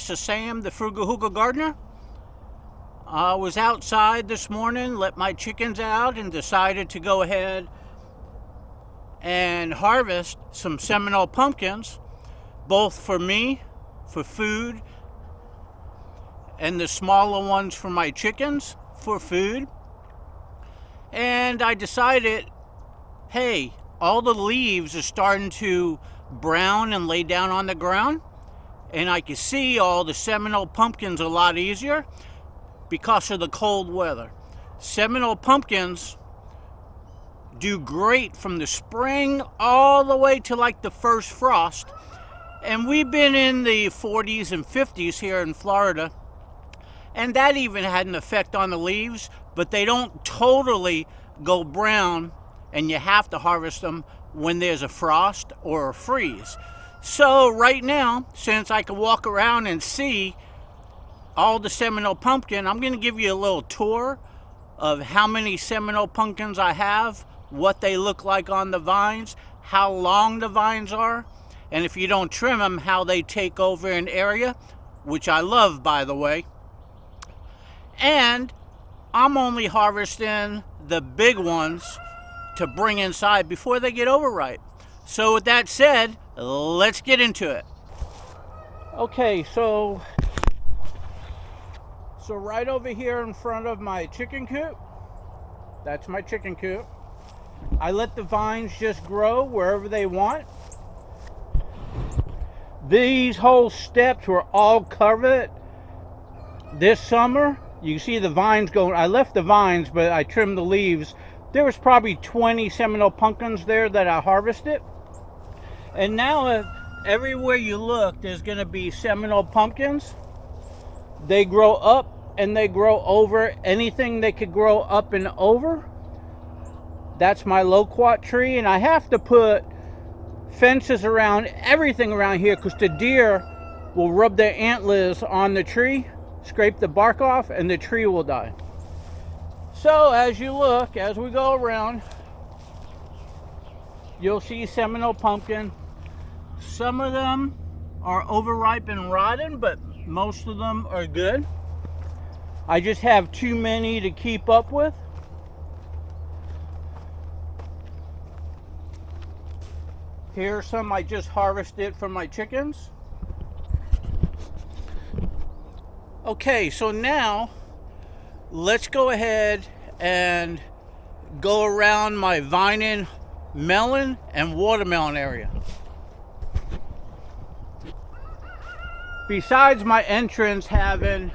This is Sam, the Frugal Hugel gardener. I was outside this morning, let my chickens out, and decided to go ahead and harvest some Seminole pumpkins, both for me, for food, and the smaller ones for my chickens for food. And I decided, hey, all the leaves are starting to brown and lay down on the ground, and I can see all the Seminole pumpkins a lot easier because of the cold weather. Seminole pumpkins do great from the spring all the way to like the first frost, and we've been in the 40s and 50s here in Florida, and that even had an effect on the leaves, but they don't totally go brown, and you have to harvest them when there's a frost or a freeze. So right now, since I can walk around and see all the Seminole pumpkin, I'm going to give you a little tour of how many Seminole pumpkins I have, what they look like on the vines, how long the vines are, and if you don't trim them, how they take over an area, which I love, by the way. And I'm only harvesting the big ones to bring inside before they get overripe. So with that said, let's get into it. Okay, so right over here in front of my chicken coop, that's my chicken coop. I let the vines just grow wherever they want. These whole steps were all covered this summer. You can see the vines going. I left the vines, but I trimmed the leaves. There was probably 20 Seminole pumpkins there that I harvested. And now everywhere you look, there's going to be Seminole pumpkins. They grow up and they grow over anything they could grow up and over. That's my loquat tree, and I have to put fences around everything around here because the deer will rub their antlers on the tree, scrape the bark off, and the tree will die. So as you look, as we go around, you'll see Seminole pumpkin. Some of them are overripe and rotten, but most of them are good. I just have too many to keep up with. Here are some I just harvested from my chickens. Okay, so now let's go ahead and go around my vining melon and watermelon area. Besides my entrance having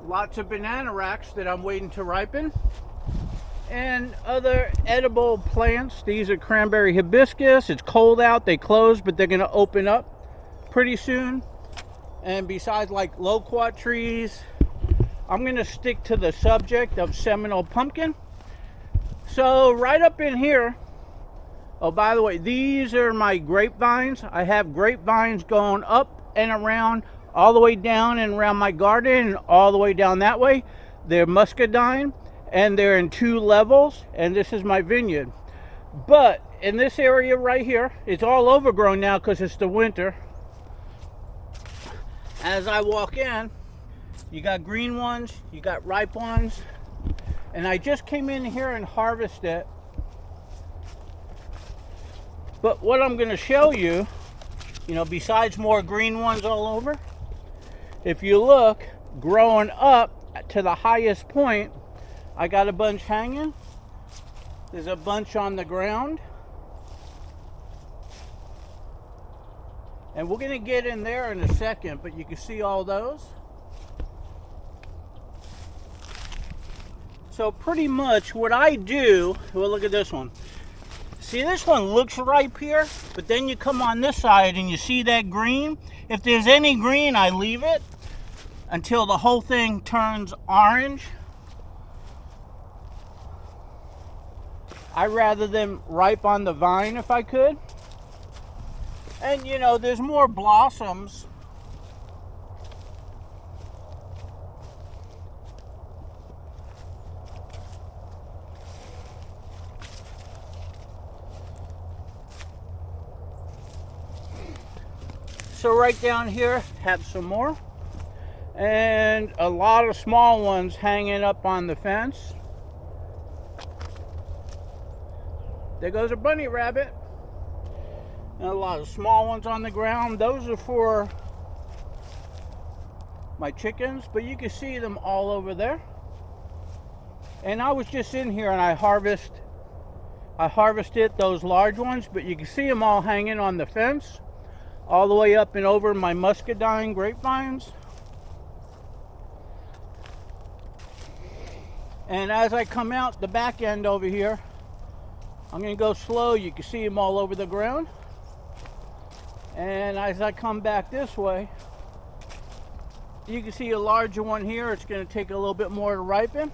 lots of banana racks that I'm waiting to ripen and other edible plants, these are cranberry hibiscus. It's cold out, they closed, but they're going to open up pretty soon. And besides like loquat trees, I'm going to stick to the subject of Seminole pumpkin. So right up in here, oh, by the way, these are my grapevines. I have grapevines going up and around, all the way down and around my garden, and all the way down that way. They're muscadine, and they're in 2 levels, and this is my vineyard. But in this area right here, it's all overgrown now because it's the winter. As I walk in, you got green ones, you got ripe ones, and I just came in here and harvested. But what I'm going to show you, besides more green ones all over, if you look, growing up to the highest point, I got a bunch hanging. There's a bunch on the ground. And we're going to get in there in a second, but you can see all those. So pretty much what I do, well, look at this one. See, this one looks ripe here, but then you come on this side and you see that green. If there's any green, I leave it until the whole thing turns orange. I'd rather them ripe on the vine if I could. And there's more blossoms. also right down here have some more. And a lot of small ones hanging up on the fence. There goes a bunny rabbit. And a lot of small ones on the ground. Those are for my chickens, but you can see them all over there. And I was just in here and I harvested those large ones, but you can see them all hanging on the fence all the way up and over my muscadine grapevines. And as I come out the back end over here, I'm going to go slow. You can see them all over the ground. And as I come back this way, you can see a larger one here. It's going to take a little bit more to ripen.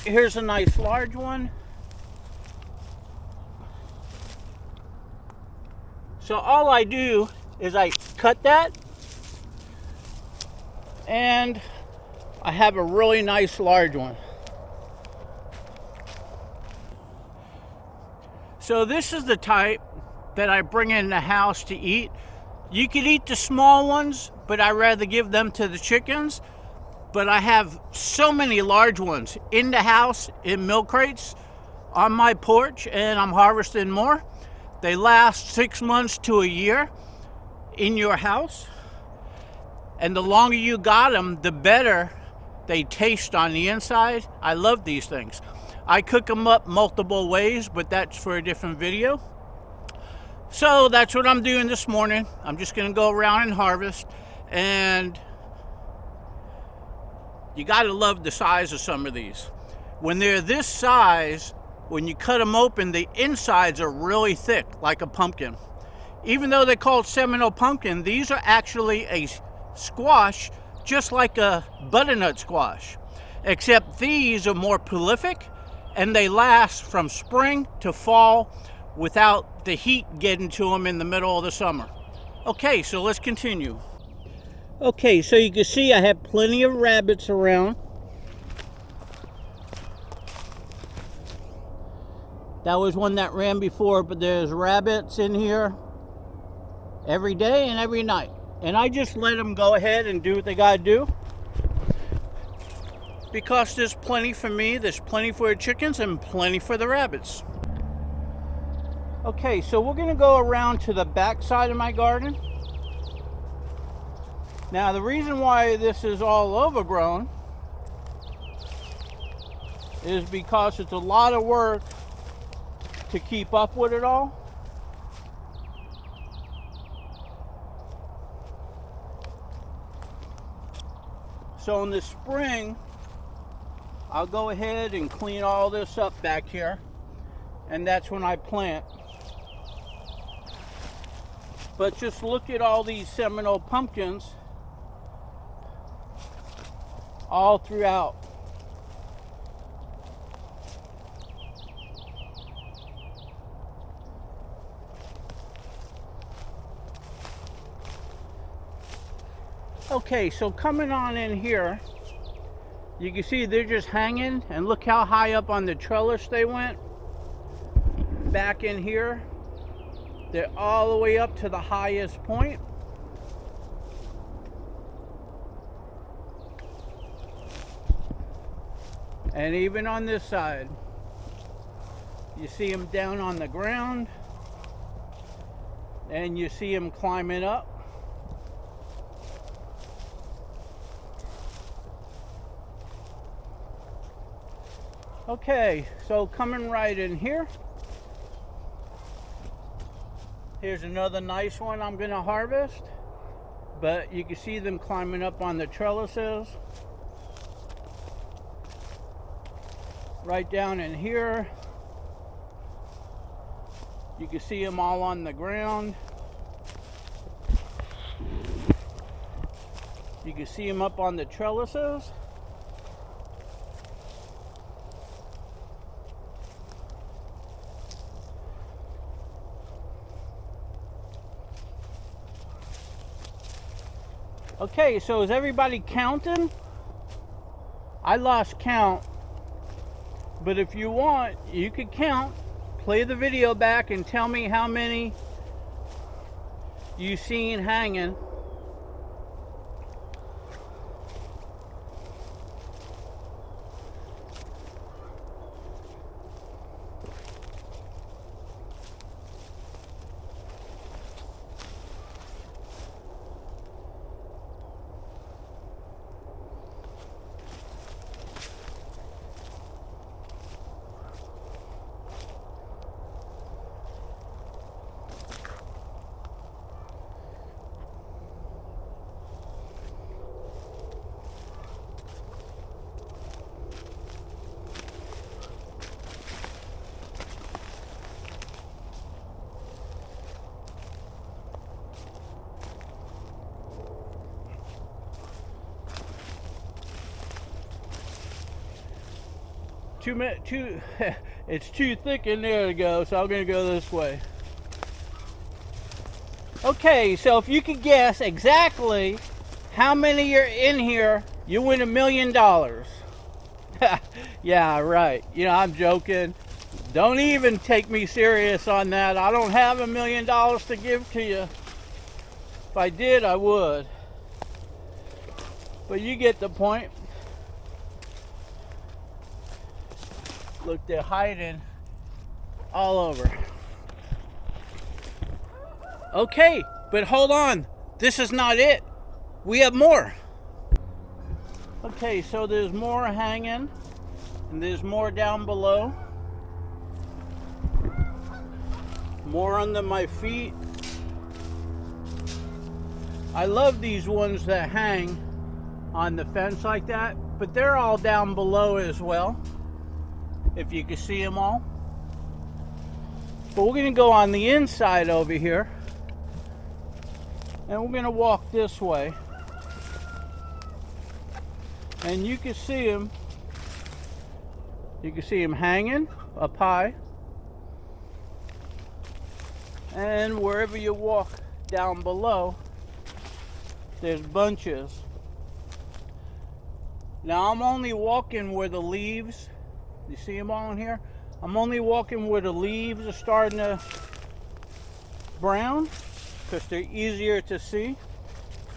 Here's a nice large one. So all I do is I cut that, and I have a really nice large one. So this is the type that I bring in the house to eat. You could eat the small ones, but I'd rather give them to the chickens. But I have so many large ones in the house, in milk crates, on my porch, and I'm harvesting more. They last 6 months to a year in your house. And the longer you got them, the better they taste on the inside. I love these things. I cook them up multiple ways, but that's for a different video. So that's what I'm doing this morning. I'm just gonna go around and harvest, and you gotta love the size of some of these. When they're this size, when you cut them open, the insides are really thick, like a pumpkin. Even though they're called Seminole Pumpkin, these are actually a squash, just like a butternut squash. Except these are more prolific, and they last from spring to fall without the heat getting to them in the middle of the summer. Okay, so let's continue. Okay, so you can see I have plenty of rabbits around. That was one that ran before, but there's rabbits in here every day and every night. And I just let them go ahead and do what they gotta do. Because there's plenty for me, there's plenty for the chickens, and plenty for the rabbits. Okay, so we're gonna go around to the back side of my garden. Now, the reason why this is all overgrown is because it's a lot of work to keep up with it all. So in the spring, I'll go ahead and clean all this up back here, and that's when I plant. But just look at all these Seminole pumpkins all throughout. Okay, so coming on in here, you can see they're just hanging, and look how high up on the trellis they went. Back in here, they're all the way up to the highest point. And even on this side, you see them down on the ground, and you see them climbing up. Okay, so coming right in here, here's another nice one I'm gonna harvest, but you can see them climbing up on the trellises. Right down in here, you can see them all on the ground. You can see them up on the trellises. Okay, so is everybody counting? I lost count, but if you want, you could count. Play the video back and tell me how many you seen hanging. It's too thick in there to go, so I'm gonna go this way. Okay, so if you could guess exactly how many are in here, you win $1 million. Yeah, right. You know, I'm joking. Don't even take me serious on that. I don't have $1 million to give to you. If I did, I would. But you get the point. Look, they're hiding all over. Okay, but hold on. This is not it. We have more. Okay, so there's more hanging, and there's more down below. More under my feet. I love these ones that hang on the fence like that, but they're all down below as well, if you can see them all. But we're going to go on the inside over here, and we're going to walk this way, and you can see them. You can see them hanging up high, and wherever you walk down below, there's bunches. Now I'm only walking where the leaves, you see them all in here? I'm only walking where the leaves are starting to brown, because they're easier to see.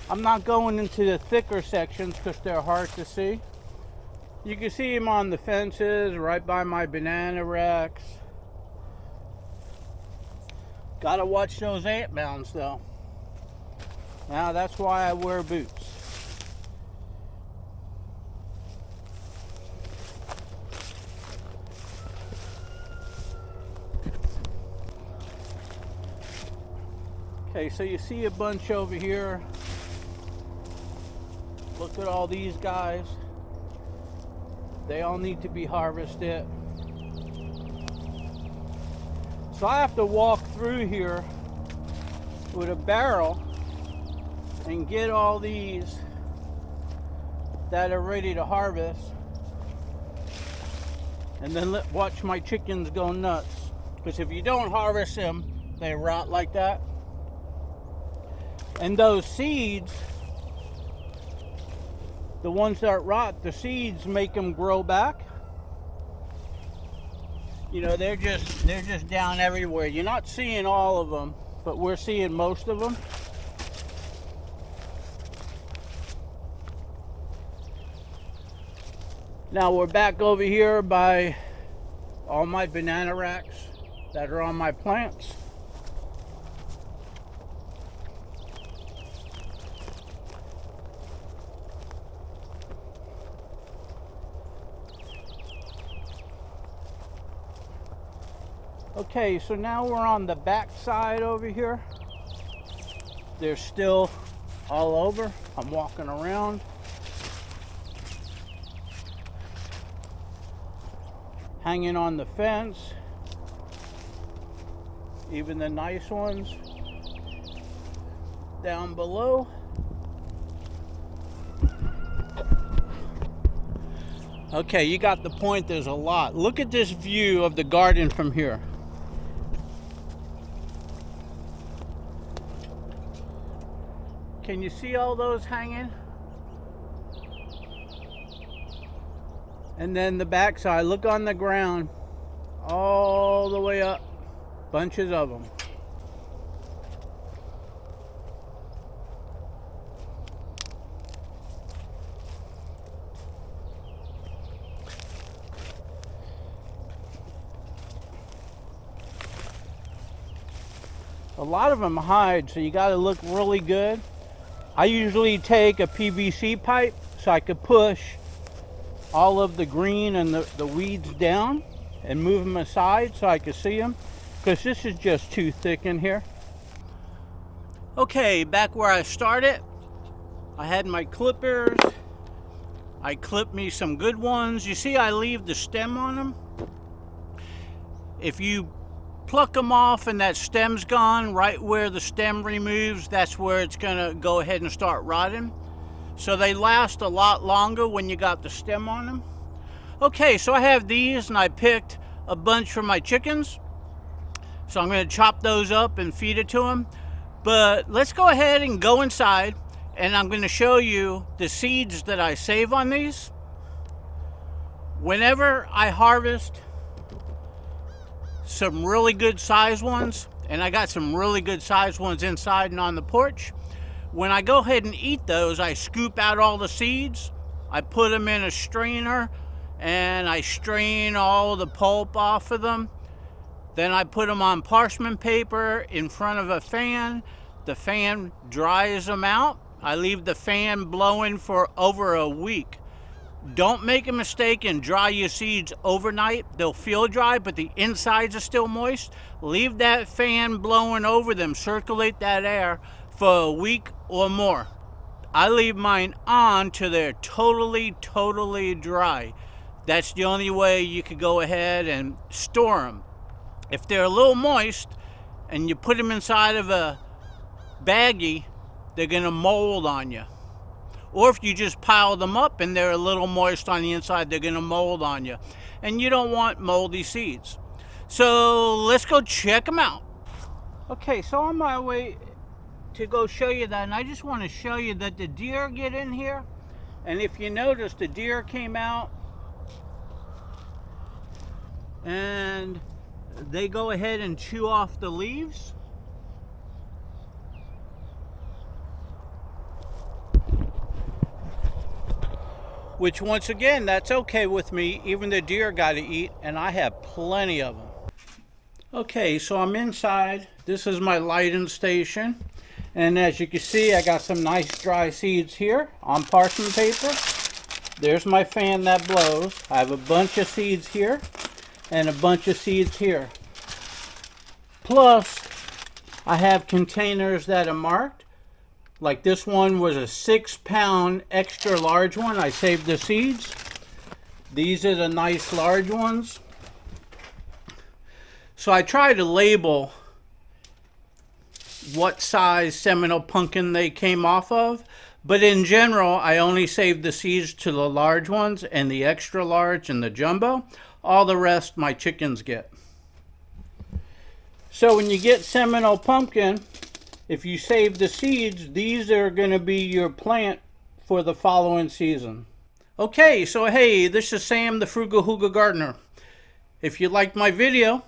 I'm not going into the thicker sections because they're hard to see. You can see them on the fences, right by my banana racks. Gotta watch those ant mounds though. Now that's why I wear boots. Okay, so you see a bunch over here. Look at all these guys. They all need to be harvested. So I have to walk through here with a barrel and get all these that are ready to harvest, and then watch my chickens go nuts, because if you don't harvest them, they rot like that. And those seeds, the ones that rot, the seeds make them grow back. You know, they're just down everywhere. You're not seeing all of them, but we're seeing most of them. Now we're back over here by all my banana racks that are on my plants. Okay, so now we're on the back side over here. They're still all over. I'm walking around. Hanging on the fence. Even the nice ones down below. Okay, you got the point. There's a lot. Look at this view of the garden from here. Can you see all those hanging? And then the back side, look on the ground, all the way up, bunches of them. A lot of them hide, so you got to look really good. I usually take a PVC pipe so I could push all of the green and the weeds down and move them aside so I could see them, because this is just too thick in here. Okay, back where I started, I had my clippers. I clipped me some good ones. You see, I leave the stem on them. If you pluck them off and that stem's gone, right where the stem removes, that's where it's gonna go ahead and start rotting. So they last a lot longer when you got the stem on them. Okay, so I have these and I picked a bunch for my chickens. So I'm gonna chop those up and feed it to them. But let's go ahead and go inside, and I'm gonna show you the seeds that I save on these. Whenever I harvest some really good size ones, and I got some really good size ones inside and on the porch, when I go ahead and eat those, I scoop out all the seeds, I put them in a strainer, and I strain all the pulp off of them. Then I put them on parchment paper in front of a fan. The fan dries them out. I leave the fan blowing for over a week. Don't make a mistake and dry your seeds overnight. They'll feel dry, but the insides are still moist. Leave that fan blowing over them. Circulate that air for a week or more. I leave mine on till they're totally dry. That's the only way you could go ahead and store them. If they're a little moist and you put them inside of a baggie, they're gonna mold on you. Or if you just pile them up and they're a little moist on the inside, they're gonna mold on you. And you don't want moldy seeds. So let's go check them out. Okay, so on my way to go show you that, and I just want to show you that the deer get in here. And if you notice, the deer came out and they go ahead and chew off the leaves. Which, once again, that's okay with me. Even the deer got to eat, and I have plenty of them. Okay, so I'm inside. This is my lighting station. And as you can see, I got some nice dry seeds here on parchment paper. There's my fan that blows. I have a bunch of seeds here and a bunch of seeds here. Plus, I have containers that are marked. Like this one was a 6-pound extra large one. I saved the seeds. These are the nice large ones. So I try to label what size Seminole pumpkin they came off of. But in general, I only save the seeds to the large ones and the extra large and the jumbo. All the rest my chickens get. So when you get Seminole pumpkin, if you save the seeds, these are going to be your plant for the following season. Okay, so hey, this is Sam, the Frugal Hugel Gardener. If you liked my video,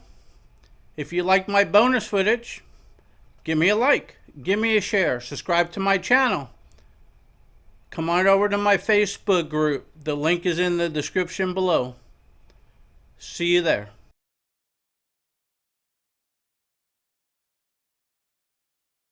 if you liked my bonus footage, give me a like, give me a share, subscribe to my channel. Come on over to my Facebook group. The link is in the description below. See you there.